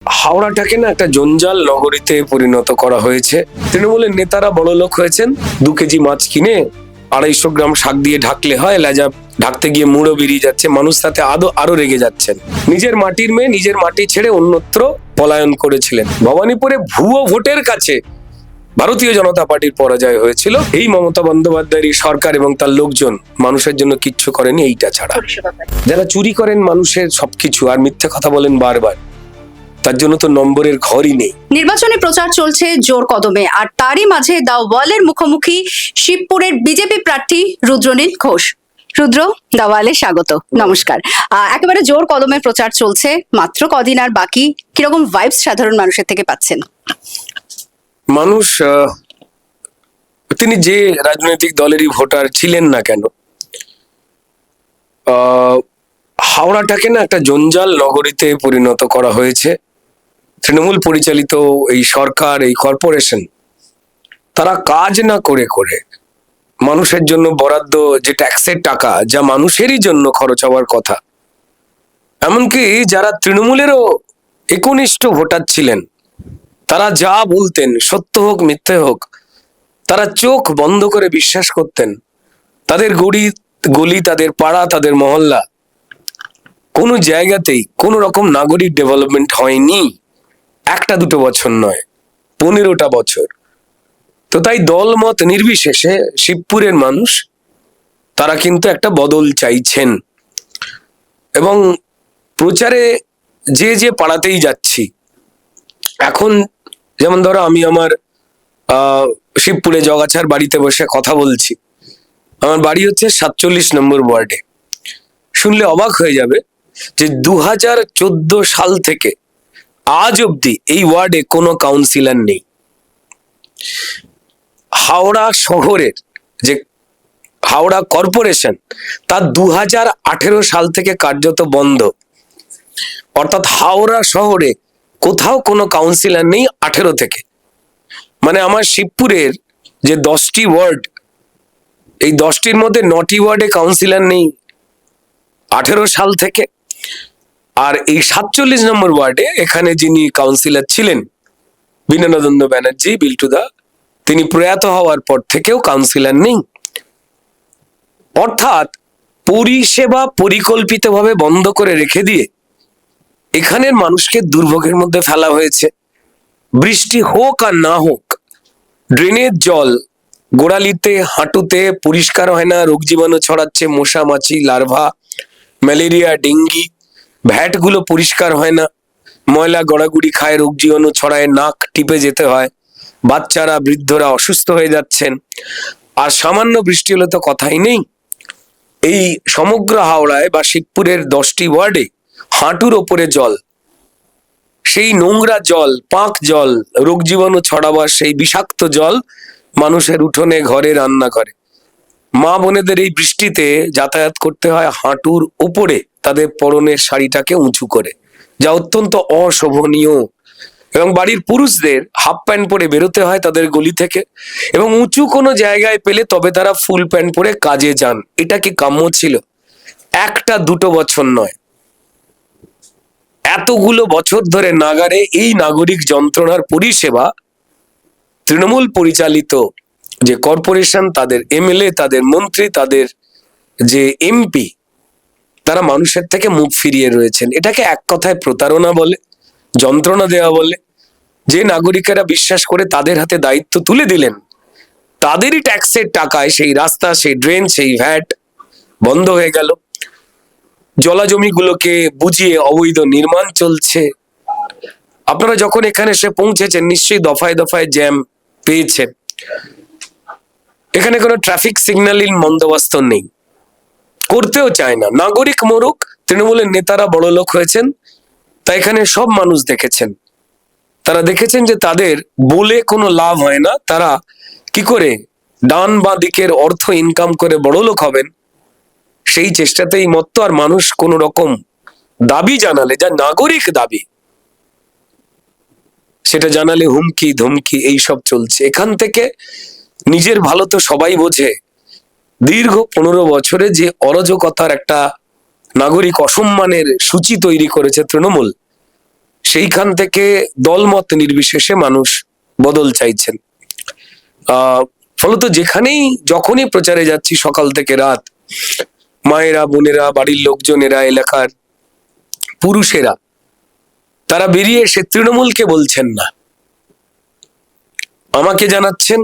হাওড়াটাকে না একটা জঞ্জাল নগরীতে পরিণত করা হয়েছে। তৃণমূলের নেতারা বড়লোক হয়েছেন, 2 কেজি মাছ কিনে 250 গ্রাম শাক দিয়ে ঢাকলে হয়, লেজা ঢাকতে গিয়ে মুড়ো বেরিয়ে যাচ্ছে, মানুষ তাতে আরো রেগে যাচ্ছেন। নিজের মাটির মেয়ে নিজের মাটি ছেড়ে অন্যত্র পলায়ন করেছিলেন। ভবানীপুরে ভুয়ো ভোটের কাছে ভারতীয় জনতা পার্টির পরাজয় হয়েছিল। এই মমতা বন্দ্যোপাধ্যায়ের সরকার এবং তার লোকজন মানুষের জন্য কিচ্ছু করেনি এইটা ছাড়া। যারা চুরি করেন মানুষের সবকিছু আর মিথ্যে কথা বলেন বারবার, তার জন্য তো নম্বরের ঘরই নেই। নির্বাচনী প্রচার চলছে জোর কদমে, আর তারই মাঝে দা ওয়ালের মুখোমুখি শিবপুরের বিজেপি প্রার্থী রুদ্রনীল ঘোষ। রুদ্র, দা ওয়ালে স্বাগত, নমস্কার। একেবারে জোর কদমে প্রচার চলছে, মাত্র কদিন আর বাকি। কিরকম ভাইবস সাধারণ মানুষের থেকে পাচ্ছেন? মানুষ তিনি যে রাজনৈতিক দলেরই ভোটার ছিলেন না কেন, হাওড়াটাকে না একটা জঞ্জাল নগরীতে পরিণত করা হয়েছে। তৃণমূল পরিচালিত এই সরকার, এই কর্পোরেশন, তারা কাজ না করে করে মানুষের জন্য বরাদ্দ যে ট্যাক্সের টাকা, যা মানুষেরই জন্য খরচ হওয়ার কথা, এমনকি যারা তৃণমূলেরও একনিষ্ঠ ভোটার ছিলেন, তারা যা বলতেন, সত্য হোক মিথ্যে হোক, তারা চোখ বন্ধ করে বিশ্বাস করতেন। তাদের গলি, তাদের পাড়া, তাদের মহল্লা, কোনো জায়গাতেই কোনো রকম নাগরিক ডেভেলপমেন্ট হয়নি। 1-2 বছর নয়, 15টা বছর। তো তাই দলমত নির্বিশেষে শিবপুরের মানুষ তারা কিন্তু একটা বদল চাইছেন। এবং প্রচারে যে পাড়াতেই যাচ্ছি, এখন যেমন ধরো আমি আমার শিবপুরে জগাছার বাড়িতে বসে কথা বলছি। আমার বাড়ি হচ্ছে 47 নম্বর ওয়ার্ডে। শুনলে অবাক হয়ে যাবে যে 2014 সাল থেকে আজ অব্দি এই ওয়ার্ডে কোনো কাউন্সিলর নেই। হাওড়া শহরের যে হাওড়া কর্পোরেশন, তা 2018 সাল থেকে কার্যত বন্ধ। অর্থাৎ হাওড়া শহরে কোথাও কোনো কাউন্সিলর নেই 18 থেকে। মানে আমার শিবপুরের যে 10টি ওয়ার্ড, এই 10টির মধ্যে 9টি ওয়ার্ডে কাউন্সিলর নেই 18 সাল থেকে। আর এই 47 নম্বর ওয়ার্ডে এখানে যিনি কাউন্সিলর ছিলেন, বিনয়ানন্দ ব্যানার্জি বিল্টুদা, তিনি প্রয়াত হওয়ার পর থেকেও কাউন্সিলর নেই। অর্থাৎ পরিষেবা পরিকল্পিতভাবে বন্ধ করে রেখে দিয়ে এখানের মানুষকে দুর্ভোগের মধ্যে ফেলা হয়েছে। বৃষ্টি হোক আর না হোক, ড্রেনের জল গোড়ালিতে হাঁটুতে পরিষ্কার হয় না, রোগ জীবাণু ছড়াচ্ছে, মশা মাছি লার্ভা, ম্যালেরিয়া, ডেঙ্গি। ভ্যাটগুলো পরিষ্কার হয় না, ময়লা গড়াগড়ি খায়, রোগ জীবাণু ছড়ায়, নাক টিপে যেতে হয়, বাচ্চারা বৃদ্ধরা অসুস্থ হয়ে যাচ্ছেন। আর সামান্য বৃষ্টি হলে তো কথাই নেই। এই সমগ্র হাওড়ায় বা শিবপুরের 10টি ওয়ার্ডে হাঁটুর ওপরে জল, সেই নোংরা জল, পাঁক জল, রোগ জীবাণু ছড়াবার সেই বিষাক্ত জল মানুষের উঠোনে, ঘরে, রান্নাঘরে। মা বোনেদের এই বৃষ্টিতে যাতায়াত করতে হয় হাঁটুর ওপরে, তাদের পরনের শাড়িটাকে উঁচু করে, যা অত্যন্ত অশোভনীয়। এবং বাড়ির পুরুষদের হাফ প্যান্ট পরে বেরোতে হয় তাদের গলি থেকে, এবং উঁচু কোনো জায়গায় পেলে তবে তারা ফুল প্যান্ট পরে কাজে যান। এটা কি কাম্য ছিল? 1-2 বছর নয়, এতগুলো বছর ধরে নাগারে এই নাগরিক যন্ত্রণার পরিষেবা তৃণমূল পরিচালিত যে কর্পোরেশন, তাদের এমএলএ, তাদের মন্ত্রী, তাদের যে এমপি, তারা মানুষের থেকে মুখ ফিরিয়ে রয়েছেন। এটাকে এক কথায় প্রতারণা বলে, যন্ত্রণা দেওয়া বলে। যে নাগরিকেরা বিশ্বাস করে তাদের হাতে দায়িত্ব তুলে দিলেন, তাদেরই ট্যাক্সের টাকায় সেই রাস্তা, সেই ড্রেন, সেই ভ্যাট বন্ধ হয়ে গেল। জলাজমিগুলোকে বুঝিয়ে অবৈধ নির্মাণ চলছে। আপনারা যখন এখানে এসে পৌঁছেছেন, নিশ্চয়ই দফায় দফায় জ্যাম পেয়েছেন। এখানে কোনো ট্রাফিক সিগন্যালিং বন্দোবস্ত নেই, করতেও চায় না। নাগরিক মরুক, তৃণমূলের নেতারা বড় লোক হয়েছেন, তা এখানে সব মানুষ দেখেছেন। তারা দেখেছেন যে তাদের বলে কোনো লাভ হয় না। তারা কি করে ডান বা দিকের অর্থ ইনকাম করে বড় লোক হবেন, সেই চেষ্টাতেই মত্ত। আর মানুষ কোন রকম দাবি জানালে, যা নাগরিক দাবি, সেটা জানালে হুমকি ধমকি এইসব চলছে। এখান থেকে নিজের ভালো তো সবাই বোঝে। দীর্ঘ 15 বছরে যে অরাজকতার একটা নাগরিক অসম্মানের সূচি তৈরি করেছে তৃণমূল, সেইখান থেকে দলমত নির্বিশেষে মানুষ বদল চাইছেন। ফলত যেখানেই যখনই প্রচারে যাচ্ছি সকাল থেকে রাত, মায়েরা, বোনেরা, বাড়ির লোকজনেরা, এলাকার পুরুষেরা, তারা বেরিয়ে এসে তৃণমূলকে বলছেন না, আমাকে জানাচ্ছেন,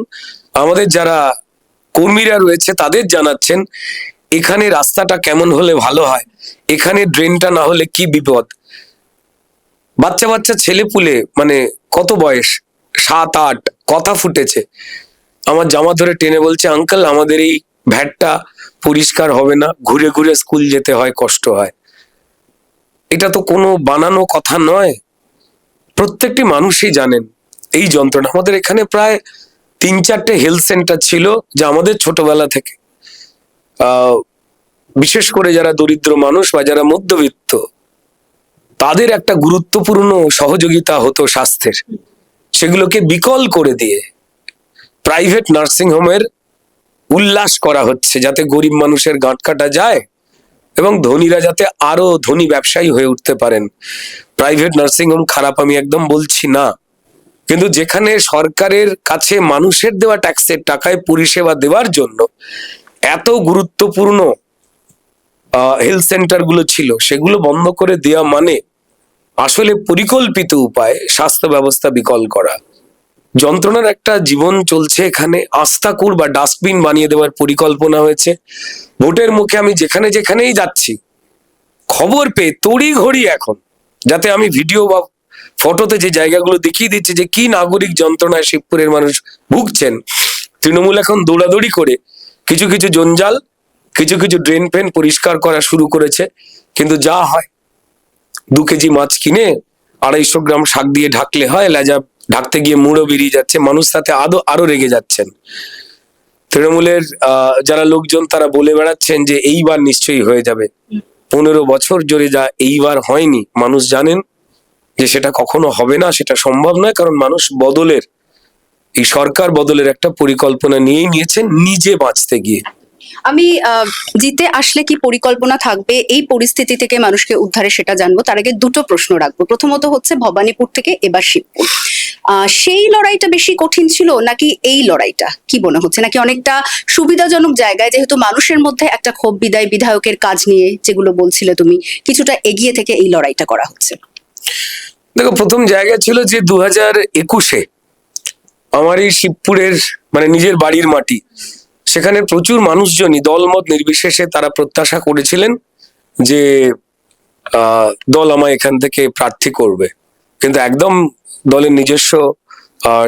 আমাদের যারা কর্মীরা রয়েছে তাদের জানাচ্ছেন এখানে রাস্তাটা কেমন হলে ভালো হয়, এখানে ড্রেনটা না হলে কি বিপদ। বাচ্চা বাচ্চা ছেলেপুলে, মানে কত বয়স, 7-8, কথা ফুটেছে, আমার জামা ধরে টেনে বলছে, আঙ্কেল আমাদের এই ভ্যাটটা পরিষ্কার হবে না, ঘুরে ঘুরে স্কুল যেতে হয়, কষ্ট হয়। এটা তো কোনো বানানো কথা নয়, প্রত্যেকটি মানুষই জানেন এই যন্ত্রণা। আমাদের এখানে প্রায় 3-4টে হেলথ সেন্টার ছিল, যা আমাদের ছোটবেলা থেকে বিশেষ করে যারা দরিদ্র মানুষ বা যারা মধ্যবিত্ত, তাদের একটা গুরুত্বপূর্ণ সহযোগিতা হতো স্বাস্থ্যের, সেগুলোকে বিকল করে দিয়ে প্রাইভেট নার্সিং হোমের উল্লাস করা হচ্ছে, যাতে গরিব মানুষের গাঁট কাটা যায় এবং ধনীরা যাতে আরো ধনী ব্যবসায়ী হয়ে উঠতে পারেন। প্রাইভেট নার্সিং হোম খারাপ আমি একদম বলছি না, কিন্তু যেখানে সরকারের কাছে মানুষের দেওয়া ট্যাক্সের টাকায় পরিষেবা দেওয়ার জন্য এত গুরুত্বপূর্ণ হেলথ সেন্টার গুলো ছিল, সেগুলো বন্ধ করে দেওয়া মানে আসলে পরিকল্পিত উপায়ে স্বাস্থ্য ব্যবস্থা বিকল করা। যন্ত্রণার একটা জীবন চলছে এখানে, আস্তাকুর বা ডাস্টবিন বানিয়ে দেওয়ার পরিকল্পনা হয়েছে। ভোটের মুখে আমি যেখানে যেখানেই যাচ্ছি খবর পেয়ে তড়ি ঘড়ি এখন, যাতে আমি ভিডিও বা ফটোতে যে জায়গাগুলো দেখিয়ে দিচ্ছি যে কি নাগরিক যন্ত্রণায় শিবপুরের মানুষ ভুগছেন, তৃণমূল এখন দৌড়াদৌড়ি করে কিছু কিছু জঞ্জাল, কিছু কিছু ড্রেন ফেন পরিষ্কার করা শুরু করেছে। কিন্তু যা হয়, 2 কেজি মাছ কিনে 250 গ্রাম শাক দিয়ে ঢাকলে হয়, লেজা ঢাকতে গিয়ে মুড়ো বেরিয়ে যাচ্ছে, মানুষ তাতে আরো রেগে যাচ্ছেন। তৃণমূলের যারা লোকজন তারা বলে বেড়াচ্ছেন যে এইবার নিশ্চয়ই হয়ে যাবে। 15 বছর জুড়ে যা এইবার হয়নি, মানুষ জানেন যে সেটা কখনো হবে না, সেটা সম্ভব নয়, কারণ মানুষ বদলের, এই সরকার বদলের একটা পরিকল্পনা নিয়েই নিয়েছেন নিজে বাঁচতে গিয়ে। আমি জিতে আসলে কি পরিকল্পনা থাকবে এই পরিস্থিতি থেকে মানুষকে উদ্ধারে, সেটা জানবো। তার আগে দুটো প্রশ্ন রাখবো। প্রথমত হচ্ছে, ভবানীপুর থেকে এবার শিবপুর, সেই লড়াইটা বেশি কঠিন ছিল নাকি এই লড়াইটা, কি মনে হচ্ছে? নাকি অনেকটা সুবিধাজনক জায়গায়, যেহেতু মানুষের মধ্যে একটা ক্ষোভ বিদায়, বিধায়কের কাজ নিয়ে যেগুলো বলছিলে তুমি, কিছুটা এগিয়ে থেকে এই লড়াইটা করা হচ্ছে? দেখো, প্রথম জায়গা ছিল যে 2021-এ আমার এই শিবপুরের, মানে নিজের বাড়ির মাটি, সেখানে প্রচুর মানুষজনই দলমত নির্বিশেষে তারা প্রত্যাশা করেছিলেন যে দল আমায় এখান থেকে প্রার্থী করবে। কিন্তু একদম দলের নিজস্ব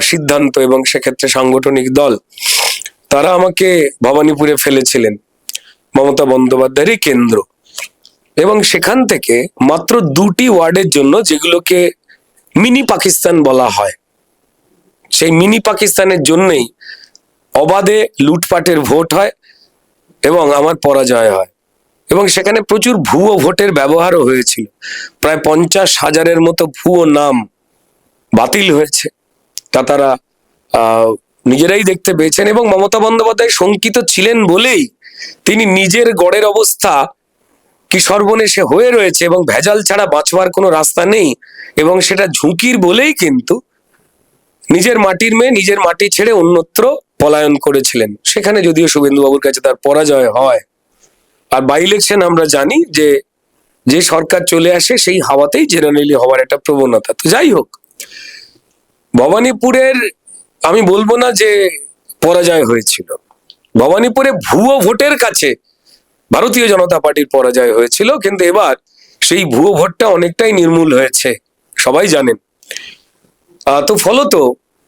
সিদ্ধান্ত এবং সেক্ষেত্রে সাংগঠনিক দল, তারা আমাকে ভবানীপুরে ফেলেছিলেন, মমতা বন্দ্যোপাধ্যায়েরই কেন্দ্র। এবং সেখান থেকে মাত্র 2টি ওয়ার্ডের জন্য, যেগুলোকে মিনি পাকিস্তান বলা হয়, সেই মিনি পাকিস্তানের জন্যই অবাধে লুটপাটের ভোট হয় এবং আমার পরাজয় হয়। এবং সেখানে প্রচুর ভুয়ো ভোটের ব্যবহারও হয়েছিল, প্রায় 50,000-এর মতো ভুয়ো নাম বাতিল হয়েছে, তা তারা নিজেরাই দেখতে পেয়েছেন। এবং মমতা বন্দ্যোপাধ্যায় শঙ্কিত ছিলেন বলেই তিনি নিজের গড়ের অবস্থা কি সর্বনেশে হয়ে রয়েছে এবং ভেজাল ছাড়া বাঁচবার কোনো রাস্তা নেই, এবং সেটা ঝুঁকির বলেই কিন্তু নিজের মাটির মেয়ে নিজের মাটি ছেড়ে অন্যত্র পলায়ন করেছিলেন। সেখানে যদিও শুভেন্দুবাবুর কাছে তার পরাজয় হয়। আর বাই ইলেকশন আমরা জানি যে যে সরকার চলে আসে সেই হাওয়াতেই জেনারেলি হওয়ার একটা প্রবণতা। তো যাই হোক, ভবানীপুরের আমি বলবো না যে পরাজয় হয়েছিল, ভবানীপুরে ভুয়ো ভোটের কাছে ভারতীয় জনতা পার্টির পরাজয় হয়েছিল, কিন্তু এবার সেই ভুয়ো ভোটটা অনেকটাই নির্মূল হয়েছে, সবাই জানেন। তো ফলত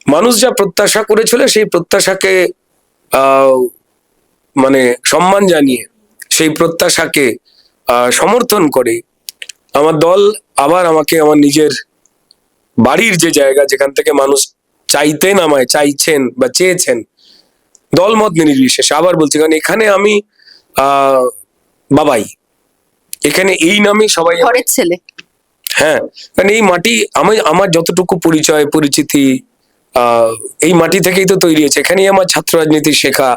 মানুষ যা প্রত্যাশা করেছিল সেই প্রত্যাশাকে মানে সম্মান জানিয়ে, সেই প্রত্যাশাকে সমর্থন করে আমার দল আবার আমাকে আমার নিজের বাড়ির যে জায়গা, যেখান থেকে মানুষ চাইতেন, আমায় চাইছেন বা চেয়েছেন দলমত নির্বিশেষে, আবার বলছি, কারণ এখানে আমি বাবাই, এখানে এই নামে সবাই ঘরের ছেলে। হ্যাঁ, কারণ এই মাটি আমার যতটুকু পরিচয় পরিচিতি এই মাটি থেকেই তো তৈরি হয়েছে। এখানেই আমার ছাত্র রাজনীতি শেখা,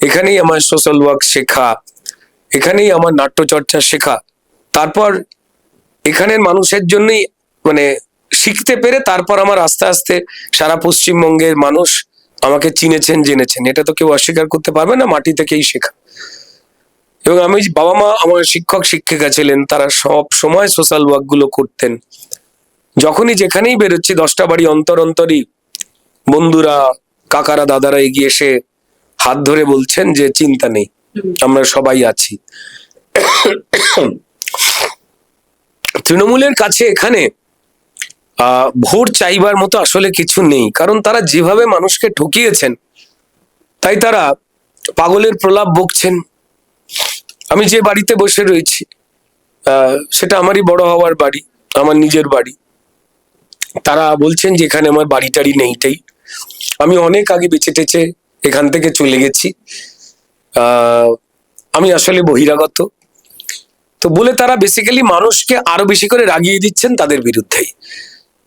এখানেই আমার সোশ্যাল ওয়ার্ক শেখা, এখানেই আমার নাট্যচর্চা শেখা। তারপর এখানের মানুষের জন্যই, মানে শিখতে পেরে তারপর আমার আস্তে আস্তে সারা পশ্চিমবঙ্গের মানুষ আমাকে চিনেছেন, জেনেছেন। এটা তো কেউ অস্বীকার করতে পারবে না, মাটি থেকেই শেখা। এবং আমি, বাবা মা আমার শিক্ষক শিক্ষিকা ছিলেন, তারা সব সময় সোশ্যাল ওয়ার্ক গুলো করতেন। যখনই যেখানেই বেরোচ্ছি 10টা বাড়ি অন্তর অন্তরই বন্ধুরা, কাকারা, দাদারা এগিয়ে এসে হাত ধরে বলছেন যে চিন্তা নেই, আমরা সবাই আছি। তৃণমূলের কাছে এখানে ভোট চাইবার মতো আসলে কিছু নেই, কারণ তারা যেভাবে মানুষকে ঠকিয়েছেন, তাই তারা পাগলের প্রলাপ বকছেন। আমি যে বাড়িতে বসে রয়েছি সেটা আমারই বড় হওয়ার বাড়ি, আমার নিজের বাড়ি। তারা বলছেন যে এখানে আমার বাড়িটারি নেইটাই, আমি অনেক আগে বেঁচে টেচে এখান থেকে চলে গেছি, আমি আসলে বহিরাগত। তো বলে তারা বেসিক্যালি মানুষকে আরো বেশি করে রাগিয়ে দিচ্ছেন তাদের বিরুদ্ধেই।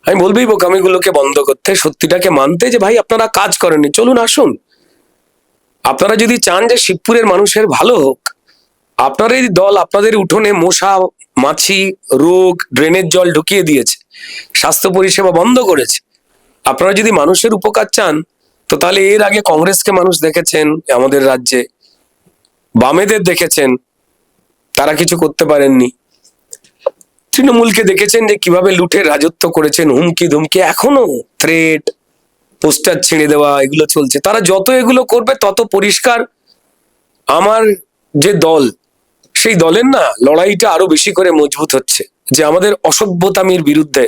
আমি বলবেই বোকামিগুলোকে বন্ধ করতে, সত্যিটাকে মানতে, যে ভাই আপনারা কাজ করেননি, চলুন আসুন। আপনারা যদি চান যে শিবপুরের মানুষের ভালো হোক, আপনার এই দল আপনাদের উঠোনে মশা, মাছি, রোগ, ড্রেনের জল ঢুকিয়ে দিয়েছে, স্বাস্থ্য পরিষেবা বন্ধ করেছে। আপনারা যদি মানুষের উপকার চান, তো তাহলে এর আগে কংগ্রেসকে মানুষ দেখেছেন আমাদের রাজ্যে, বামেদের দেখেছেন, তারা কিছু করতে পারেননি। তৃণমূলকে দেখেছেন যে কিভাবে লুঠে রাজত্ব করেছেন, হুমকি ধুমকি, এখনো থ্রেট, পোস্টার ছেড়ে দেওয়া, এগুলো চলছে। তারা যত এগুলো করবে তত পরিষ্কার আমার যে দল, সেই দলের না লড়াইটা আরো বেশি করে মজবুত হচ্ছে, যে আমাদের অসভ্যতামির বিরুদ্ধে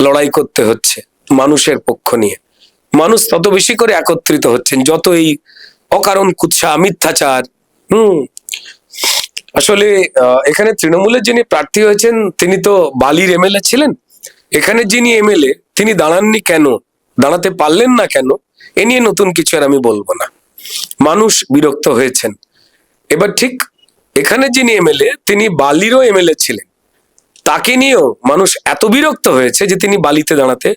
লড়াই করতে হচ্ছে মানুষের পক্ষ নিয়ে। মানুষ তত বেশি করে একত্রিত হচ্ছেন, যত এই অকারণ কুৎসা, মিথ্যাচার। আসলে এখানে তৃণমূলের যিনি প্রার্থী হয়েছেন তিনি তো বালির এমএলএ ছিলেন। এখানে যিনি এমএলএ তিনি দাঁড়াননি কেন, দাঁড়াতে পারলেন না কেন, এ নিয়ে নতুন কিছু আর আমি বলবো না। মানুষ বিরক্ত হয়েছেন। এবার ঠিক এখানে যিনি এমএলএ তিনি বালিরও এমএলএ ছিলেন, তাকে নিয়েও মানুষ এত বিরক্ত হয়েছে যে তিনি বালিতে দাঁড়াতে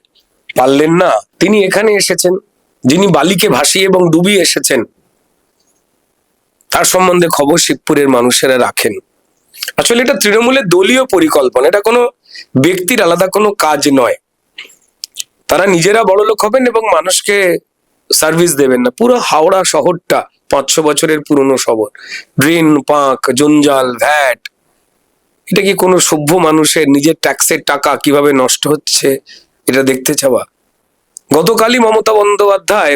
পারলেন না, তিনি এখানে এসেছেন। যিনি বালিকে ভাসিয়ে এবং ডুবিয়ে এসেছেন, তার সম্বন্ধে খবর শিবপুরের মানুষেরা রাখেন। আসলে এটা তৃণমূলের দলীয় পরিকল্পনা, এটা কোনো ব্যক্তির আলাদা কোনো কাজ নয়। তারা নিজেরা বড়লোক হবেন এবং মানুষকে সার্ভিস দেবেন না। পুরো হাওড়া শহরটা 500 বছরের পুরনো শহর, ড্রেন, পাঁক, জঞ্জাল, ভ্যাট, এটা কি কোনো সভ্য মানুষের নিজের ট্যাক্সের টাকা কিভাবে নষ্ট হচ্ছে এটা দেখতে চাওয়া? গতকালই মমতা বন্দ্যোপাধ্যায়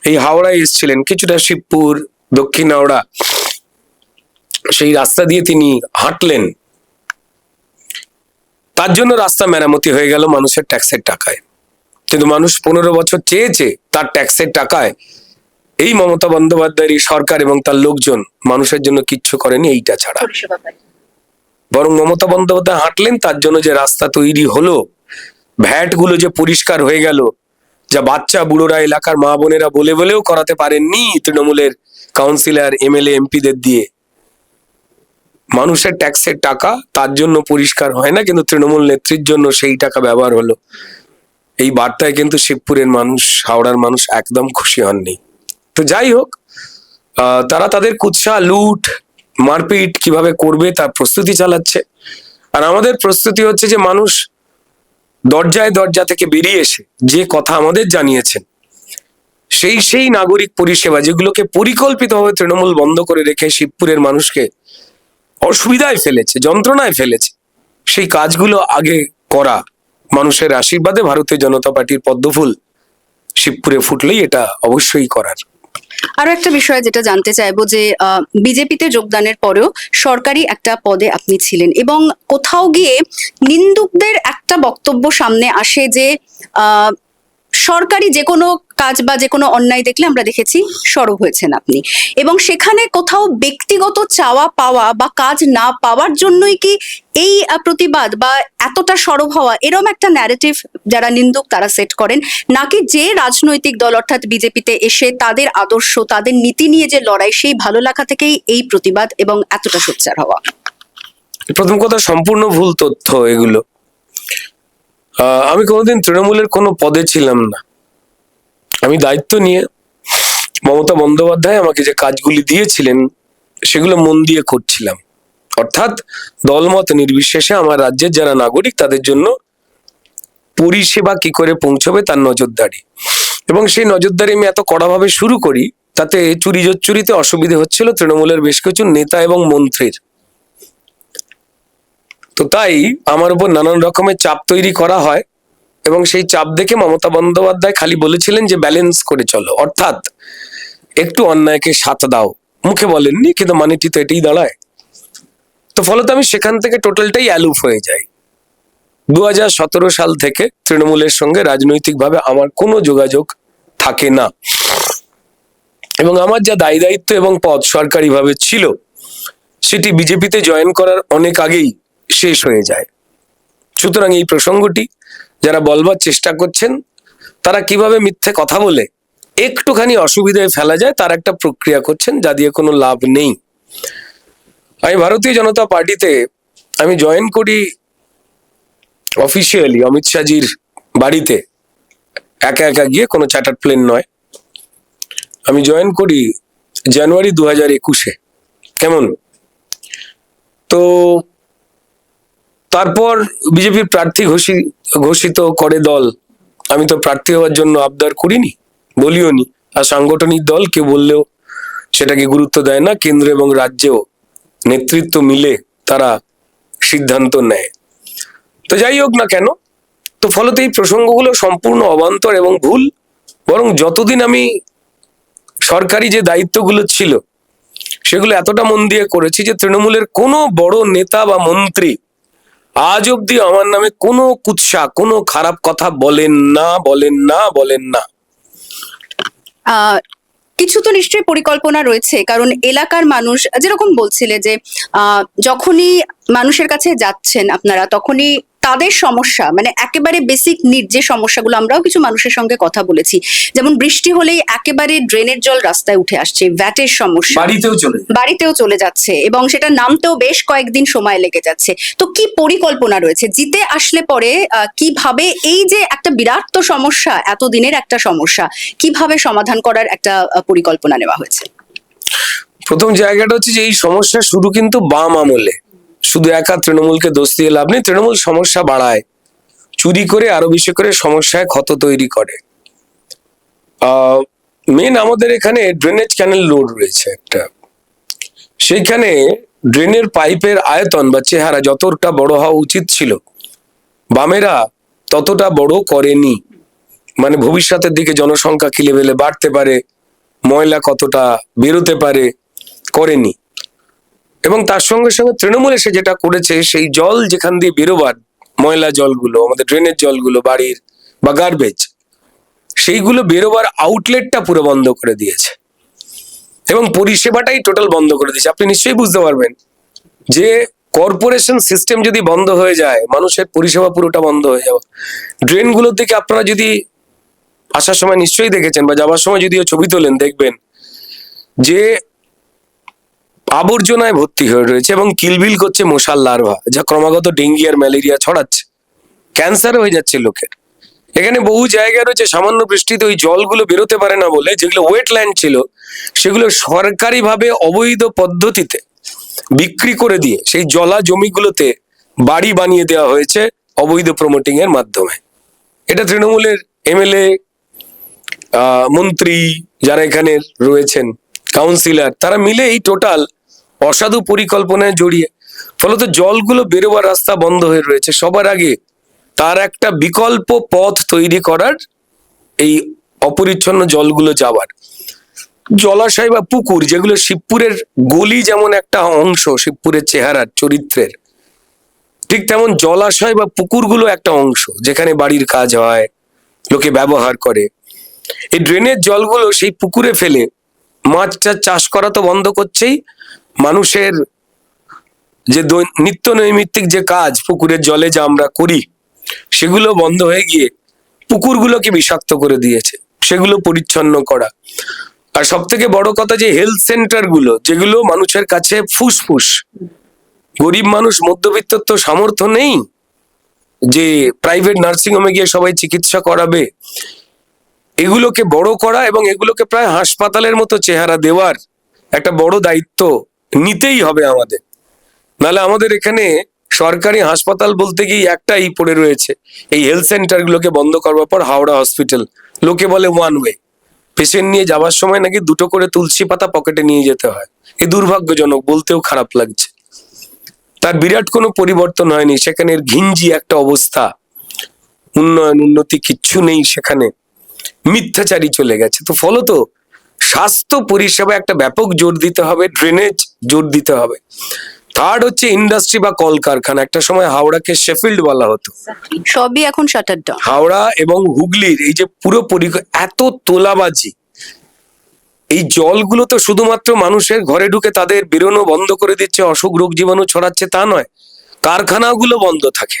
এই হাওড়ায় এসেছিলেন, কিছুটা শিবপুর, দক্ষিণ হাওড়া, সেই রাস্তা দিয়ে তিনি হাঁটলেন। তার জন্য রাস্তা মেরামতি হয়ে গেল মানুষের ট্যাক্সের টাকায়। কিন্তু মানুষ 15 বছর চেয়েছে তার ট্যাক্সের টাকায়। এই মমতা বন্দ্যোপাধ্যায়ের সরকার এবং তার লোকজন মানুষের জন্য কিচ্ছু করেনি এইটা ছাড়া। বরং মমতা বন্দ্যোপাধ্যায় হাঁটলেন, তার জন্য যে রাস্তা তৈরি হলো, ভ্যাট গুলো যে পরিষ্কার হয়ে গেল, যা বাচ্চা বুড়োরা, এলাকার মা বোনেরা বলে বলেও করাতে পারেননি তৃণমূলের কাউন্সিলর, এমএলএ, এমপিদের দিয়ে। মানুষের ট্যাক্সের টাকা তার জন্য পরিষ্কার হয় না, কিন্তু তৃণমূল নেত্রীর জন্য সেই টাকা ব্যবহার হলো। এই বার্তায় কিন্তু শিবপুরের মানুষ, হাওড়ার মানুষ একদম খুশি হননি। তো যাই হোক, তারা তাদের কুৎসা, লুট, মারপিট কিভাবে করবে তার প্রস্তুতি চালাচ্ছে। আর আমাদের প্রস্তুতি হচ্ছে যে মানুষ দরজায় দরজা থেকে বেরিয়ে এসে যে কথা আমাদের জানিয়েছেন, সেই নাগরিক পরিষেবা যেগুলোকে পরিকল্পিতভাবে তৃণমূল বন্ধ করে রেখে শিবপুরের মানুষকে অসুবিধায় ফেলেছে, যন্ত্রণায় ফেলেছে, সেই কাজগুলো আগে করা। মানুষের আশীর্বাদে ভারতীয় জনতা পার্টির পদ্মফুল শিবপুরে ফুটলেই এটা অবশ্যই করার। আরো একটা বিষয় যেটা জানতে চাইবো যে বিজেপিতে যোগদানের পরেও সরকারি একটা পদে আপনি ছিলেন, এবং কোথাও গিয়ে নিন্দুকদের একটা বক্তব্য সামনে আসে যে সরকারি যে কোনো কাজ বা যে কোনো অন্যায় দেখলে আমরা দেখেছি সরব হয়েছেন আপনি, এবং সেখানে কোথাও ব্যক্তিগত চাওয়া পাওয়া বা কাজ না পাওয়ার জন্যই কি এই প্রতিবাদ বা এতটা সরব হওয়া, এরকম একটা ন্যারেটিভ যারা নিন্দুক তারা সেট করেন, নাকি যে রাজনৈতিক দল অর্থাৎ বিজেপিতে এসে তাদের আদর্শ, তাদের নীতি নিয়ে যে লড়াই, সেই ভালো লাগা থেকেই এই প্রতিবাদ এবং এতটা সোচ্চার হওয়া? প্রথম কথা, সম্পূর্ণ ভুল তথ্য এগুলো। আমি কোনোদিন তৃণমূলের কোনো পদে ছিলাম না। আমি দায়িত্ব নিয়ে মমতা বন্দ্যোপাধ্যায় আমাকে যে কাজগুলি দিয়েছিলেন সেগুলো মন দিয়ে করছিলাম। অর্থাৎ দলমত নির্বিশেষে আমার রাজ্যের যারা নাগরিক তাদের জন্য পরিষেবা কি করে পৌঁছবে তার নজরদারি, এবং সেই নজরদারি আমি এত কড়াভাবে শুরু করি, তাতে চুরিতে অসুবিধে হচ্ছিল তৃণমূলের বেশ কিছু নেতা এবং মন্ত্রীর। তো তাই আমার উপর নানান রকমের চাপ তৈরি করা হয়, এবং সেই চাপ দেখে মমতা বন্দ্যোপাধ্যায় খালি বলেছিলেন যে ব্যালেন্স করে চলো, অর্থাৎ একটু অন্যায়কে সাথ দাও। মুখে বলেননি, কিন্তু মানেটি তো এটাই দাঁড়ায়। তো ফলত আমি সেখান থেকে টোটালটাই অ্যালুফ হয়ে যাই। 2017 সাল থেকে তৃণমূলের সঙ্গে রাজনৈতিকভাবে আমার কোনো যোগাযোগ থাকে না, এবং আমার যা দায় দায়িত্ব এবং পদ সরকারিভাবে ছিল সেটি বিজেপিতে জয়েন করার অনেক আগেই শেষ হয়ে যায়। সুতরাং এই প্রসঙ্গটি যারা বলবার চেষ্টা করছেন, তারা কিভাবে মিথ্যে কথা বলে একটুখানি অসুবিধায় ফেলা যায় তার একটা প্রক্রিয়া করছেন, যা দিয়ে কোনো লাভ নেই। আমি ভারতীয় জনতা পার্টিতে আমি জয়েন করি অফিসিয়ালি অমিত শাহজির বাড়িতে, একা একা গিয়ে, কোনো চার্টার প্লেন নয়। আমি জয়েন করি জানুয়ারি 2021-এ। কেমন? তো তারপর বিজেপির প্রার্থী ঘোষিত করে দল। আমি তো প্রার্থী হওয়ার জন্য আবদার করিনি, বলিও নি। আর সাংগঠনিক দল কেউ বললেও সেটাকে গুরুত্ব দেয় না, কেন্দ্র এবং রাজ্যেও নেতৃত্ব মিলে তারা সিদ্ধান্ত নেয়। তো যাই হোক না কেন, তো ফলত এই প্রসঙ্গগুলো সম্পূর্ণ অবান্তর এবং ভুল। বরং যতদিন আমি সরকারি যে দায়িত্বগুলো ছিল সেগুলো এতটা মন দিয়ে করেছি যে তৃণমূলের কোনো বড় নেতা বা মন্ত্রী আজ অব্দি আমার নামে কোনো কুৎসা, কোনো খারাপ কথা বলেন না। কিছু তো নিশ্চয়ই পরিকল্পনা রয়েছে, কারণ এলাকার মানুষ যেরকম বলছিলে যে যখনই মানুষের কাছে যাচ্ছেন আপনারা, তখনই তাদের সমস্যা, মানে একেবারে বেসিক নিড যে সমস্যাগুলো, আমরাও কিছু মানুষের সঙ্গে কথা বলেছি, যেমন বৃষ্টি হলেই একেবারে ড্রেনের জল রাস্তায় উঠে আসছে, ভ্যাটের সমস্যা বাড়িতেও চলে যাচ্ছে, এবং সেটা নামতেও বেশ কয়েকদিন সময় লেগে যাচ্ছে। তো কি পরিকল্পনা রয়েছে জিতে আসলে পরে, কিভাবে এই যে একটা বিরাট তো সমস্যা, এতদিনের একটা সমস্যা, কিভাবে সমাধান করার একটা পরিকল্পনা নেওয়া হয়েছে? প্রথম জায়গাটা হচ্ছে যে এই সমস্যা শুরু কিন্তু বাম আমলে। শুধু একা তৃণমূলকে দোষ দিয়ে লাভ নেই, তৃণমূল সমস্যা বাড়ায়, চুরি করে আরো বেশি করে সমস্যায় ক্ষত তৈরি করে। মেন আমাদের এখানে ড্রেনেজ ক্যানেল রোড রয়েছে একটা, সেইখানে ড্রেনের পাইপের আয়তন বা চেহারা যতটা বড় হওয়া উচিত ছিল, বামেরা ততটা বড় করেনি। মানে ভবিষ্যতের দিকে জনসংখ্যা কি লেভেলে বাড়তে পারে, ময়লা কতটা বেরোতে পারে, করেনি। এবং তার সঙ্গে সঙ্গে তৃণমূল এসে যেটা করেছে, সেই জল যেখান দিয়ে বেরোবার, ময়লা জলগুলো, আমাদের ড্রেনের জলগুলো বাড়ির বা গার্বেজ, সেইগুলো বেরোবার আউটলেটটা পুরো বন্ধ করে দিয়েছে, এবং পরিষেবাটাই টোটাল বন্ধ করে দিয়েছে। আপনি নিশ্চয়ই বুঝতে পারবেন যে কর্পোরেশন সিস্টেম যদি বন্ধ হয়ে যায়, মানুষের পরিষেবা পুরোটা বন্ধ হয়ে যাবে। ড্রেনগুলোর দিকে আপনারা যদি আসার সময় নিশ্চয়ই দেখেছেন, বা যাওয়ার সময় যদিও ছবি তোলেন, দেখবেন যে আবর্জনায় ভর্তি হয়ে রয়েছে এবং কিলবিল করছে মশার লার্ভা, যা ক্রমাগত ডেঙ্গি আর ম্যালেরিয়া ছড়াচ্ছে, ক্যান্সার হয়ে যাচ্ছে লোকের। এখানে বহু জায়গা রয়েছে সামান্য বৃষ্টিতে ওই জলগুলো বেরোতে পারে না বলে, যেগুলো ওয়েটল্যান্ড ছিল সেগুলো সরকারিভাবে অবৈধ পদ্ধতিতে বিক্রি করে দিয়ে সেই জলা জমিগুলোতে বাড়ি বানিয়ে দেওয়া হয়েছে অবৈধ প্রমোটিং এর মাধ্যমে। এটা তৃণমূলের এমএলএ, মন্ত্রী যারা এখানে রয়েছেন, কাউন্সিলর, তারা মিলে এই টোটাল অসাধু পরিকল্পনায় জড়িয়ে, ফলত জলগুলো বেরোবার রাস্তা বন্ধ হয়ে রয়েছে। সবার আগে তার একটা বিকল্প পথ তৈরি করার, এই অপরিচ্ছন্ন জলগুলো যাবার। জলাশয় বা পুকুর, যেগুলো শিবপুরের গলি যেমন একটা অংশ শিবপুরের চেহারার চরিত্রের, ঠিক তেমন জলাশয় বা পুকুরগুলো একটা অংশ, যেখানে বাড়ির কাজ হয়, লোকে ব্যবহার করে। এই ড্রেনের জলগুলো সেই পুকুরে ফেলে মাছ চাষ করা তো বন্ধ করছেই, মানুষের যে নিত্য নৈমিত্তিক যে কাজ পুকুরের জলে যা আমরা করি, সেগুলো বন্ধ হয়ে গিয়ে পুকুরগুলোকে বিষাক্ত করে দিয়েছে, সেগুলো পরিচ্ছন্ন করা। আর সব থেকে বড় কথা, যে হেলথ সেন্টার গুলো, যেগুলো মানুষের কাছে ফুসফুস, গরিব মানুষ, মধ্যবিত্ত তো সামর্থ্য নেই যে প্রাইভেট নার্সিং হোমে গিয়ে সবাই চিকিৎসা করাবে, এগুলোকে বড় করা এবং এগুলোকে প্রায় হাসপাতালের মতো চেহারা দেওয়ার একটা বড় দায়িত্ব নিতেই হবে আমাদের। নাহলে আমাদের এখানে সরকারি হাসপাতাল বলতে গিয়ে একটাই পড়ে রয়েছে, এই হেলথ সেন্টার গুলোকে বন্ধ করবার পর হাওড়া হসপিটাল, লোকে বলে ওয়ান ওয়ে, পেশেন্ট নিয়ে যাওয়ার সময় নাকি 2টো করে তুলসী পাতা পকেটে নিয়ে যেতে হয়। এ দুর্ভাগ্যজনক, বলতেও খারাপ লাগছে। তার বিরাট কোনো পরিবর্তন হয়নি, সেখানের ঘিঞ্জি একটা অবস্থা, উন্নয়ন উন্নতি কিচ্ছু নেই সেখানে, মিথ্যাচারী চলে গেছে। তো ফলত স্বাস্থ্য পরিষেবা একটা ব্যাপক জোর দিতে হবে, ড্রেনেজ জোর দিতে হবে। থার্ড হচ্ছে ইন্ডাস্ট্রি বা কলকারখানা। একটা সময় হাওড়াকে শেফিল্ড বলা হতো, সবই এখন শাটার ডাউন। হাওড়া এবং হুগলির এই যে পুরো এত তোলাবাজি, এই জলগুলো তো শুধুমাত্র মানুষের ঘরে ঢুকে তাদের বেরোনো বন্ধ করে দিচ্ছে, অসুখ রোগ জীবাণু ছড়াচ্ছে তা নয়, কারখানাগুলো বন্ধ থাকে।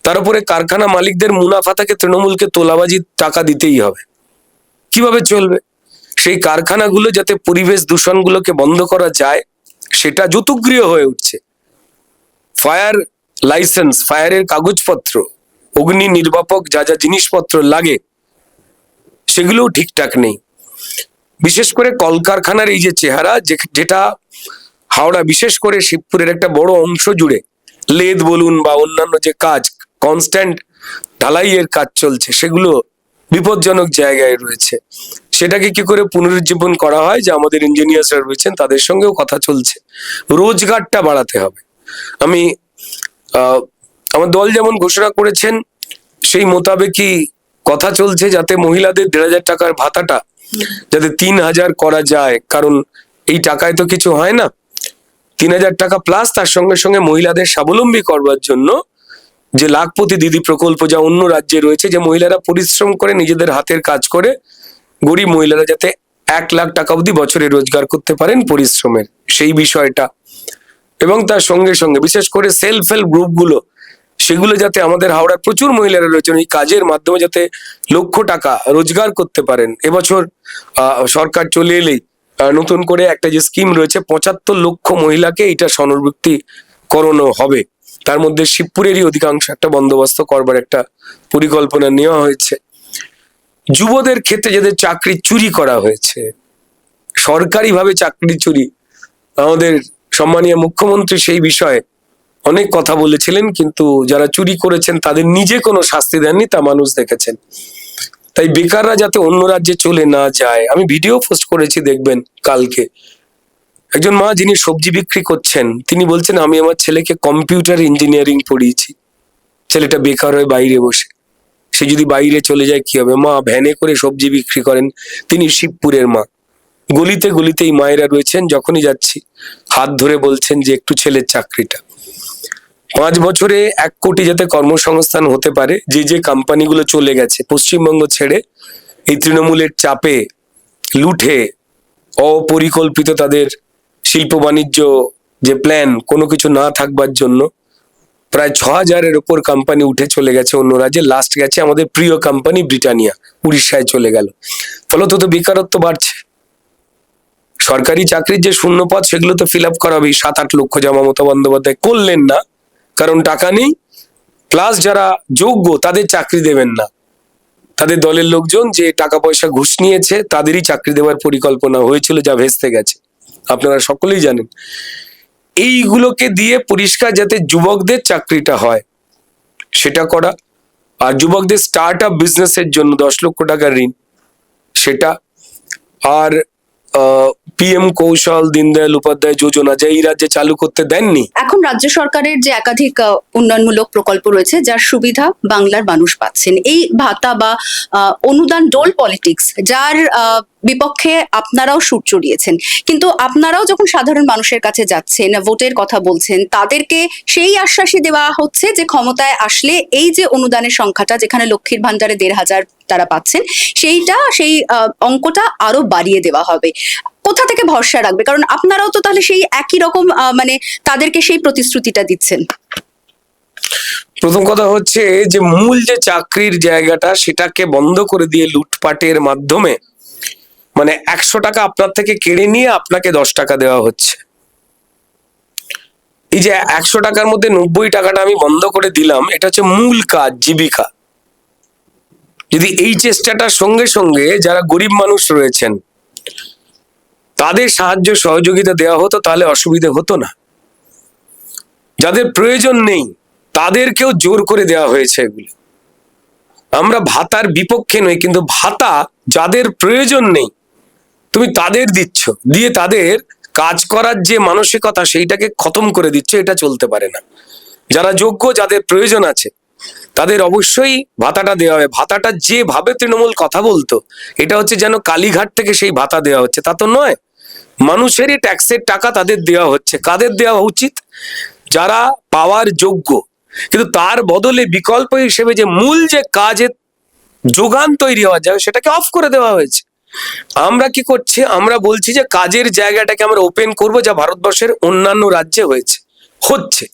তার উপরে কারখানা মালিকদের মুনাফা থেকে তৃণমূলকে তোলাবাজির টাকা দিতেই হবে। কিভাবে চলবে? সেই কারখানাগুলো যাতে পরিবেশ দূষণগুলোকে বন্ধ করা যায়, সেটা যতুগৃহ হয়ে উঠছে। ফায়ার লাইসেন্স, ফায়ারের কাগজপত্র, অগ্নি নির্বাপক যা যা জিনিসপত্র লাগে সেগুলোও ঠিকঠাক নেই। বিশেষ করে কলকারখানার এই যে চেহারা, যেটা হাওড়া বিশেষ করে শিবপুরের একটা বড় অংশ জুড়ে লেদ বলুন বা অন্যান্য যে কাজ, কনস্ট্যান্ট ঢালাইয়ের কাজ চলছে, সেগুলো বিপজ্জনক জায়গায় রয়েছে। সেটাকে কি করে পুনরুজ্জীবন করা হয়, যে আমাদের ইঞ্জিনিয়ার্সরা রয়েছেন তাদের সঙ্গেও কথা চলছে, রোজগারটা বাড়াতে হবে। আমি আমার দল যেমন ঘোষণা করেছেন সেই মোতাবেকই কথা চলছে, যাতে মহিলাদের 1,500 টাকার ভাতাটা যাতে 3,000 করা যায়, কারণ এই টাকায় তো কিছু হয় না। 3,000 টাকা প্লাস তার সঙ্গে সঙ্গে মহিলাদের স্বাবলম্বী করবার জন্য যে লাখপতি দিদি প্রকল্প, যা অন্য রাজ্যে রয়েছে, যে মহিলারা পরিশ্রম করে নিজেদের হাতের কাজ করে, গরিব মহিলারা যাতে 1 লাখ টাকা অবধি বছরে রোজগার করতে পারেন পরিশ্রমের, সেই বিষয়টা। এবং তার সঙ্গে সঙ্গে বিশেষ করে সেলফ হেল্প গ্রুপগুলো, সেগুলো যাতে আমাদের হাওড়ার প্রচুর মহিলারা রয়েছেন, এই কাজের মাধ্যমে যাতে লক্ষ টাকা রোজগার করতে পারেন। এবছর সরকার চলে এলেই নতুন করে একটা যে স্কিম রয়েছে, 75 লক্ষ মহিলাকে এটা স্বনির্ভর করানো হবে। তার মধ্যে শিবপুরেরই অধিকাংশ একটা বন্দোবস্ত করবার একটা পরিকল্পনা নেওয়া হয়েছে। যুবদের ক্ষেত্রে যাদের চাকরি চুরি করা হয়েছে, সরকারিভাবে চাকরি চুরি, আমাদের সম্মানীয় মুখ্যমন্ত্রী সেই বিষয়ে অনেক কথা বলেছিলেন, কিন্তু যারা চুরি করেছেন তাদের নিজে কোনো শাস্তি দেননি, তা মানুষ দেখেছেন। তাই বেকাররা যাতে অন্য রাজ্যে চলে না যায়, আমি ভিডিও পোস্ট করেছি, দেখবেন কালকে। একজন মা যিনি সবজি বিক্রি করছেন, তিনি বলছেন আমি আমার ছেলেকে কম্পিউটার ইঞ্জিনিয়ারিং পড়িয়েছি, ছেলেটা বেকার হয়ে বাইরে বসে, সে যদি বাইরে চলে যায় কি হবে? মা ভ্যানে করে সবজি বিক্রি করেন, তিনি শিবপুরের মা। গলিতে গলিতে এই মায়েরা রয়েছেন, যখনই যাচ্ছি হাত ধরে বলছেন যে একটু ছেলের চাকরিটা। 5 বছরে 1 কোটি যাতে কর্মসংস্থান হতে পারে। যে যে কোম্পানিগুলো চলে গেছে পশ্চিমবঙ্গ ছেড়ে, এই তৃণমূলের চাপে, লুঠে, অপরিকল্পিত তাদের শিল্প বাণিজ্য যে প্ল্যান, কোনো কিছু না থাকবার জন্য প্রায় 6,000-এর উপর কোম্পানি উঠে চলে গেছে অন্য রাজ্যে। লাস্ট গেছে আমাদের প্রিয় কোম্পানি ব্রিটানিয়া, উড়িষ্যায় চলে গেল। ফলত তো বেকারত্ব বাড়ছে। সরকারি চাকরির যে শূন্যপদ, সেগুলো তো ফিল আপ করা হবে। 7-8 লক্ষ যা মমতা বন্দ্যোপাধ্যায় করলেন না, কারণ টাকা নেই, প্লাস যারা যোগ্য তাদের চাকরি দেবেন না। তাদের দলের লোকজন যে টাকা পয়সা ঘুষ নিয়েছে তাদেরই চাকরি দেওয়ার পরিকল্পনা হয়েছিল, যা ভেস্তে গেছে, আপনারা সকলেই জানেন। এইগুলোকে দিয়ে পরিষ্কার যাতে যুবকদের চাকরিটা হয় সেটা করা, আর যুবকদের স্টার্ট আপ বিজনেসের জন্য 10 লক্ষ টাকার ঋণ, সেটা, আর পিএম কৌশল, দীনদয়াল উপাধ্যায় যোজনা, যা এই রাজ্যে চালু করতে দেননি। এখন রাজ্য সরকারের যে একাধিক উন্নয়নমূলক প্রকল্প রয়েছে, যার সুবিধা বাংলার মানুষ পাচ্ছেন, এই ভাতা বা অনুদান ডোল পলিটিক্স, যার বিপক্ষে আপনারাও সুর চড়িয়েছেন, কিন্তু আপনারাও যখন সাধারণ মানুষের কাছে যাচ্ছেন, ভোটের কথা বলছেন, তাদেরকে সেই আশ্বাসই দেওয়া হচ্ছে যে ক্ষমতায় আসলে এই যে অনুদানের সংখ্যাটা, যেখানে লক্ষ্মীর ভান্ডারে 1,500 তারা পাচ্ছেন, সেই অঙ্কটা আরো বাড়িয়ে দেওয়া হবে। কোথা থেকে ভরসা রাখবে? কারণ আপনারাও তো তাহলে সেই একই রকম মানে তাদেরকে সেই প্রতিশ্রুতিটা দিচ্ছেন। প্রথম কথা হচ্ছে যে মূল যে চাকরির জায়গাটা, সেটাকে বন্ধ করে দিয়ে লুটপাটের মাধ্যমে, মানে 100 টাকা আপনার থেকে কেড়ে নিয়ে আপনাকে 10 টাকা দেওয়া হচ্ছে। এই যে 100 টাকার মধ্যে 90 টাকাটা আমি বন্ধ করে দিলাম, এটা হচ্ছে মূল কাজ, জীবিকা। যদি এই চেষ্টাটার সঙ্গে সঙ্গে যারা গরিব মানুষ রয়েছেন তাদের সাহায্য সহযোগিতা দেওয়া হতো, তাহলে অসুবিধে হতো না। যাদের প্রয়োজন নেই তাদেরকেও জোর করে দেওয়া হয়েছে এগুলো। আমরা ভাতার বিপক্ষে নই, কিন্তু ভাতা যাদের প্রয়োজন নেই তুমি তাদের দিচ্ছ, দিয়ে তাদের কাজ করার যে মানসিকতা সেইটাকে খতম করে দিচ্ছ। এটা চলতে পারে না। যারা যোগ্য, যাদের প্রয়োজন আছে তাদের অবশ্যই ভাতাটা দেওয়া হবে। ভাতাটা যেভাবে তৃণমূল কথা বলতো এটা হচ্ছে যেন কালীঘাট থেকে সেই ভাতা দেওয়া হচ্ছে, তা তো নয়। মানুষেরই ট্যাক্সের টাকা তাদের দেওয়া হচ্ছে। কাদের দেওয়া উচিত? যারা পাওয়ার যোগ্য, কিন্তু তার বদলে বিকল্প হিসেবে যে মূল যে কাজের যোগান তৈরি হওয়া যায় সেটাকে অফ করে দেওয়া হয়েছে। আমরা কি করছি? আমরা বলছি যে কাজের জায়গাটাকে আমরা ওপেন করব, যা ভারতবর্ষের অন্যান্য রাজ্যে হচ্ছে।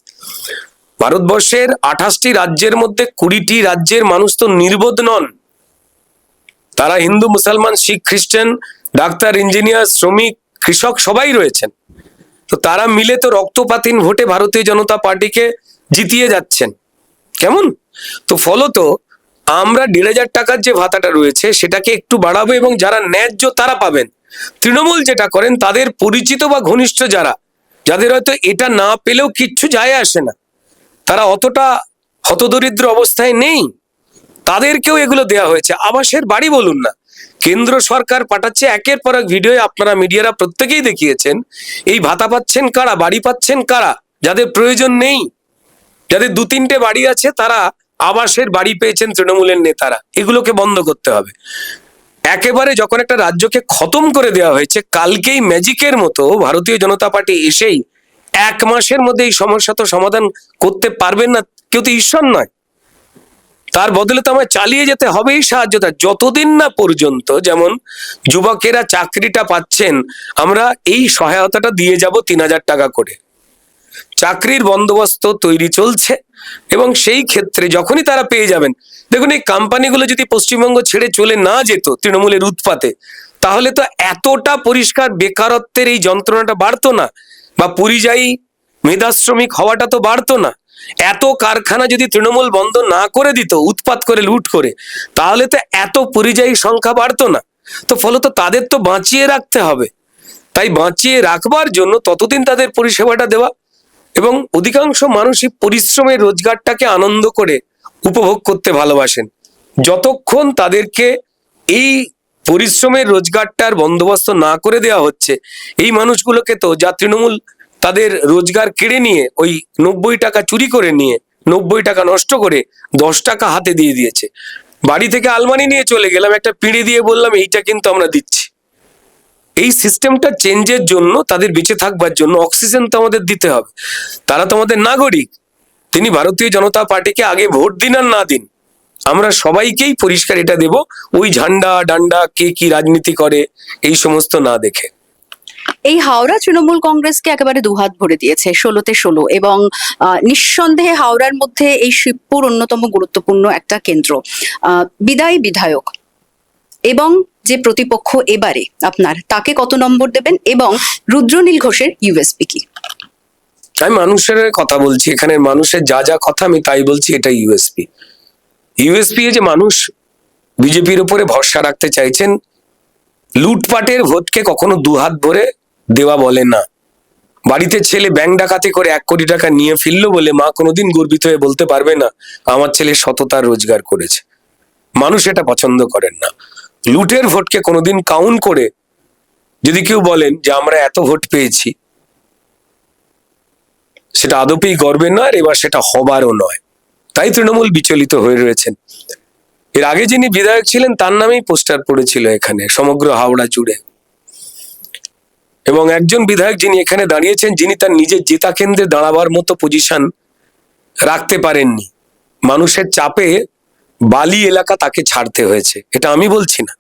ভারতবর্ষের 28টি রাজ্যের মধ্যে 20টি রাজ্যের মানুষ তো নির্বোধ নন। তারা হিন্দু, মুসলমান, শিখ, খ্রিস্টান, ডাক্তার, ইঞ্জিনিয়ার, শ্রমিক, কৃষক সবাই রয়েছেন। তো তারা মিলে তো রক্তপাতীন ভোটে ভারতীয় জনতা পার্টিকে জিতিয়ে যাচ্ছেন। কেমন? তো ফলত আমরা 1,500 টাকার যে ভাতাটা রয়েছে সেটাকে একটু বাড়াবো, এবং যারা ন্যায্য তারা পাবেন। তৃণমূল যেটা করেন, তাদের পরিচিত বা ঘনিষ্ঠ যাদের হয়তো এটা না পেলেও কিচ্ছু যায় আসে না, তারা অতটা হতদরিদ্র অবস্থায় নেই, তাদেরকেও এগুলো দেওয়া হয়েছে। আবাসের বাড়ি বলুন না, কেন্দ্র সরকার পাঠাচ্ছে একের পর এক ভিডিও, আপনারা মিডিয়ারা প্রত্যেকেই দেখিয়েছেন। এই ভাতা পাচ্ছেন কারা? বাড়ি পাচ্ছেন কারা? যাদের প্রয়োজন নেই, যাদের 2-3টে বাড়ি আছে, তারা আবাসের বাড়ি পেয়েছেন তৃণমূলের নেতারা। এগুলোকে বন্ধ করতে হবে। একেবারে যখন একটা রাজ্যকে খতম করে দেওয়া হয়েছে, কালকেই ম্যাজিকের মতো ভারতীয় জনতা পার্টি এসেই 1 মাসের মধ্যে এই সমস্যা তো সমাধান করতে পারবেন না, কেউ তো ঈশ্বর নয়। তার বদলে তো আমায় চালিয়ে যেতে হবেই সাহায্যতা, যতদিন না পর্যন্ত যেমন যুবকেরা চাকরিটা পাচ্ছেন, আমরা এই সহায়তাটা দিয়ে যাব 3,000 টাকা করে। চাকরির বন্দোবস্ত তৈরি চলছে, এবং সেই ক্ষেত্রে যখনই তারা পেয়ে যাবেন, দেখুন এই কোম্পানিগুলো যদি পশ্চিমবঙ্গ ছেড়ে চলে না যেত তৃণমূলের উৎপাতে, তাহলে তো এতটা পরিষ্কার বেকারত্বের এই যন্ত্রণাটা বাড়তো না, বা পরিযায়ী মেধাশ্রমিক হওয়াটা তো বাড়তো না। এত কারখানা যদি তৃণমূল বন্ধ না করে দিত উৎপাত করে, লুট করে, তাহলে তো এত পরিযায়ী সংখ্যা বাড়তো না। তো ফলত তাদের তো বাঁচিয়ে রাখতে হবে। তাই বাঁচিয়ে রাখবার জন্য ততদিন তাদের পরিষেবাটা দেওয়া, এবং অধিকাংশ মানুষই পরিশ্রমের রোজগারটাকে আনন্দ করে উপভোগ করতে ভালোবাসেন। যতক্ষণ তাদেরকে এই পরিশ্রমের রোজগারটার বন্দোবস্ত না করে দেওয়া হচ্ছে, এই মানুষগুলোকে তো যা তৃণমূল তাদের রোজগার কেড়ে নিয়ে, ওই 90 টাকা চুরি করে নিয়ে, 90 টাকা নষ্ট করে 10 টাকা হাতে দিয়ে দিয়েছে। বাড়ি থেকে আলমারি নিয়ে চলে গেলাম, একটা পিঁড়ি দিয়ে বললাম এইটা কিন্তু আমরা দিচ্ছি। এই সিস্টেমটা চেঞ্জের জন্য, তাদের বেঁচে থাকবার জন্য অক্সিজেন তো আমাদের দিতে হবে। তারা তো আমাদের নাগরিক। তিনি ভারতীয় জনতা পার্টিকে আগে ভোট দিন আর না দিন, আমরা সবাইকেই পরিষ্কার এটা দেব, ওই ঝান্ডা ডান্ডা কে কি রাজনীতি করে এই সমস্ত না দেখে। এই হাওড়া তৃণমূল কংগ্রেসকে একেবারে দুহাত ভরে দিয়েছে, 16তে 16, এবং নিঃসন্দেহে হাওড়ার মধ্যে এই শিবপুর অন্যতম গুরুত্বপূর্ণ একটা কেন্দ্র। বিদায়ী বিধায়ক এবং যে প্রতিপক্ষ এবারে আপনার, তাকে কত নম্বর দেবেন, এবং রুদ্রনীল ঘোষের ইউএসপি কি? আমি মানুষের কথা বলছি, এখানে মানুষের যা যা কথা আমি তাই বলছি, এটা ইউএসপি। যে মানুষ বিজেপির উপরে ভরসা রাখতে চাইছেন, লুটপাটের ভোটকে কখনো দুহাত ভরে দেওয়া বলে না। বাড়িতে ছেলে ব্যাংক ডাকাতি করে 1 কোটি টাকা নিয়ে ফিরলো বলে মা কোনোদিন গর্বিত হয়ে বলতে পারবে না আমার ছেলে সততার রোজগার করেছে। মানুষ এটা পছন্দ করেন না। লুটের ভোটকে কোনোদিন কাউন্ট করে যদি কেউ বলেন যে আমরা এত ভোট পেয়েছি, সেটা আদপেই গর্বের নয়, আর এবার সেটা হবারও নয়। তাই তৃণমূল বিচলিত হয়ে রয়েছেন। এর আগে যিনি বিধায়ক ছিলেন তার নামেই পোস্টার পড়েছিল এখানে সমগ্র হাওড়া জুড়ে, এবং একজন বিধায়ক যিনি এখানে দাঁড়িয়েছেন, যিনি তার নিজের জেতা কেন্দ্রে দাঁড়াবার মতো পজিশন রাখতে পারেননি, মানুষের চাপে বালি এলাকা তাকে ছাড়তে হয়েছে। এটা আমি বলছি না।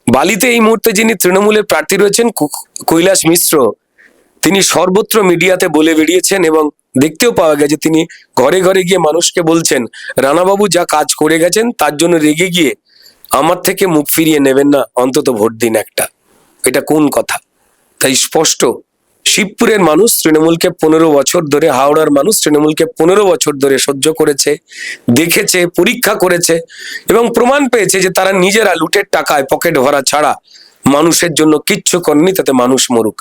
বালিতে এই মুহূর্তে যিনি তৃণমূলের প্রার্থী রয়েছেন কৈলাস মিশ্র, তিনি সর্বত্র মিডিয়াতে বলে বেরিয়েছেন, এবং দেখতেও পাওয়া গেছে তিনি ঘরে ঘরে গিয়ে মানুষকে বলছেন রানাবাবু যা কাজ করে গেছেন তার জন্য রেগে গিয়ে আমার থেকে মুখ ফিরিয়ে নেবেন না, অন্তত ভোট দিন একটা। এটা কোন কথা? তাই স্পষ্ট, শিবপুরের মানুষ তৃণমূলকে 15 বছর ধরে, হাওড়ার মানুষ তৃণমূলকে 15 বছর ধরে সহ্য করেছে, দেখেছে, পরীক্ষা করেছে, এবং প্রমাণ পেয়েছে যে তারা নিজেরা লুটের টাকায় পকেট ভরা ছাড়া মানুষের জন্য কিচ্ছু করেনি, তাতে মানুষ মরুক।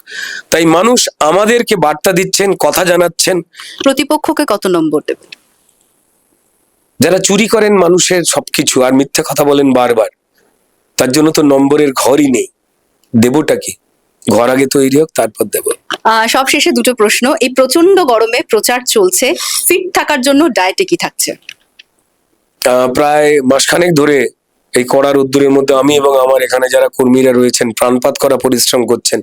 তাই মানুষ আমাদেরকে বার্তা দিচ্ছেন, কথা জানাচ্ছেন। প্রতিপক্ষকে কত নম্বর দেবেন? যারা চুরি করেন মানুষের সবকিছু আর মিথ্যে কথা বলেন বারবার, তার জন্য তো নম্বরের ঘরই নেই। দেবটা কি? ঘর আগে তৈরি হোক, তারপর দেব। সবশেষে দুটো প্রশ্ন। এই প্রচন্ড গরমে প্রচার চলছে, ফিট থাকার জন্য ডায়েটে কি থাকছে? প্রায় মাসখানেক ধরে এই কড়া রোদ্দুরের মধ্যে আমি এবং আমার এখানে যারা কর্মীরা রয়েছেন প্রাণপাত করা পরিশ্রম করছেন।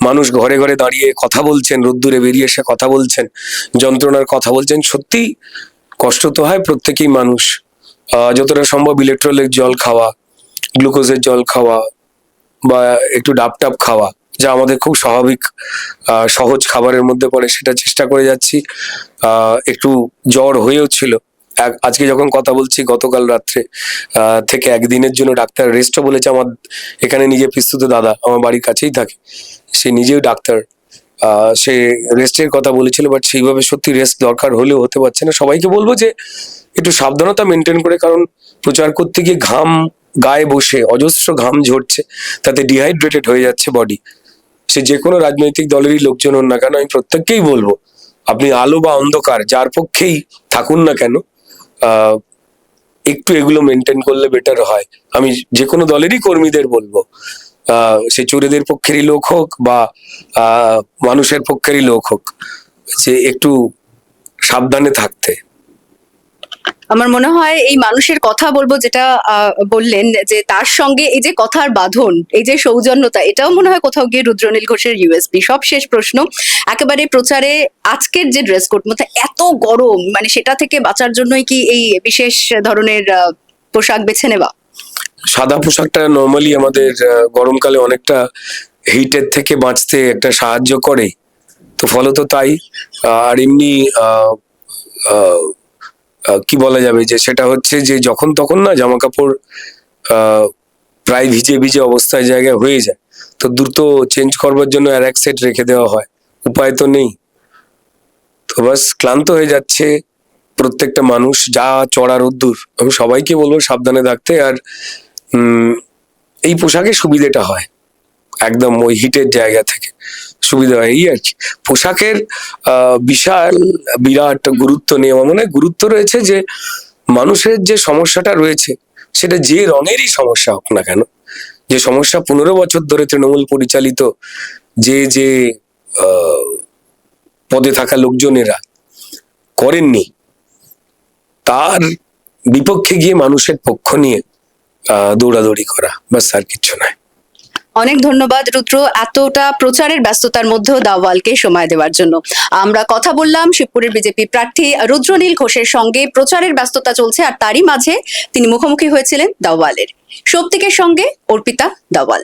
মানুষ ঘরে ঘরে দাঁড়িয়ে কথা বলছেন, রোদ্দুরে বেরিয়ে এসে কথা বলছেন, যন্ত্রণার কথা বলছেন। সত্যি কষ্ট তো হয় প্রত্যেকেই মানুষ। যতটা সম্ভব ইলেকট্রোলাইট জল খাওয়া, গ্লুকোজের জল খাওয়া বা একটু ডাব টাব খাওয়া, যা আমাদের খুব স্বাভাবিক সহজ খাবারের মধ্যে পড়ে, সেটা চেষ্টা করে যাচ্ছি। একটু জ্বর হয়েও ছিল। আজকে যখন কথা বলছি, গতকাল রাত্রে থেকে একদিনের জন্য ডাক্তার রেস্টও বলেছে। আমার এখানে নিজে পিস্তুত দাদা আমার বাড়ির কাছেই থাকে, সে নিজেও ডাক্তার। সে রেস্টের কথা বলেছিল, বাট সেইভাবে সত্যি রেস্ট দরকার হলেও হতে পারছে না। সবাইকে বলবো যে একটু সাবধানতা মেনটেন করে, কারণ প্রচার করতে গিয়ে ঘাম গায়ে বসে অজস্র ঘাম ঝরছে, তাতে ডিহাইড্রেটেড হয়ে যাচ্ছে বডি। সে যে কোনো রাজনৈতিক দলেরই লোকজন হন না কেন, আমি প্রত্যেককেই বলবো, আপনি আলো বা অন্ধকার যার পক্ষেই থাকুন না কেন, একটু এগুলো মেনটেন করলে বেটার হয়। আমি যে কোনো দলেরই কর্মীদের বলবো, সে চোরেদের পক্ষেরই লোক হোক বা মানুষের পক্ষেরই লোক হোক, যে একটু সাবধানে থাকতে। আমার মনে হয় এই মানুষের কথা বলবো, যেটা বললেন যে তার সঙ্গে এই যে কথার বাঁধন, এই যে সৌজন্যতা, এটাও মনে হয় কোথাও গিয়ে রুদ্রনীল ঘোষের ইউএসপি। সব শেষ প্রশ্ন, একেবারে প্রচারে আজকের যে ড্রেস কোড, মধ্যে এত গরম, মানে সেটা থেকে বাঁচার জন্যই কি এই বিশেষ ধরনের পোশাক বেছে নেওয়া? সাদা পোশাকটা নর্মালি আমাদের গরমকালে অনেকটা হিটের থেকে বাঁচতে একটা সাহায্য করে, তো ফলত তাই। আর এমনি কি বলা যাবে, যে সেটা হচ্ছে যে যখন তখন না জামা কাপড় প্রায় ভিজে ভিজে অবস্থায় জায়গায় হয়ে যায়, তো দ্রুত চেঞ্জ করবার জন্য আর এক সেট রেখে দেওয়া হয়, উপায় তো নেই। তো বাস ক্লান্ত হয়ে যাচ্ছে প্রত্যেকটা মানুষ, যা চড়া রোদ্দুর। আমি সবাইকে বলবো সাবধানে থাকতে। আর এই পোশাকের সুবিধাটা হয় একদম ওই হিটের জায়গা থেকে সুবিধা হয়, এই আর কি। পোশাকের বিশাল বিরাট গুরুত্ব নেই, আমার মনে হয় গুরুত্ব রয়েছে যে মানুষের যে সমস্যাটা রয়েছে, সেটা যে রঙেরই সমস্যা হোক না কেন, যে সমস্যা 15 বছর ধরে তৃণমূল পরিচালিত যে পদে থাকা লোকজনেরা করেননি, তার বিপক্ষে গিয়ে মানুষের পক্ষ নিয়ে দৌড়াদৌড়ি করা, বাস, আর কিচ্ছু নয়। অনেক ধন্যবাদ রুদ্র, এতটা প্রচারের ব্যস্ততার মধ্যেও দাওয়ালকে সময় দেওয়ার জন্য। আমরা কথা বললাম শিবপুরের বিজেপি প্রার্থী রুদ্রনীল ঘোষের সঙ্গে। প্রচারের ব্যস্ততা চলছে, আর তারই মাঝে তিনি মুখোমুখি হয়েছিলেন দাওয়ালের। সৌপ্তিকের সঙ্গে অর্পিতা, দাওয়াল।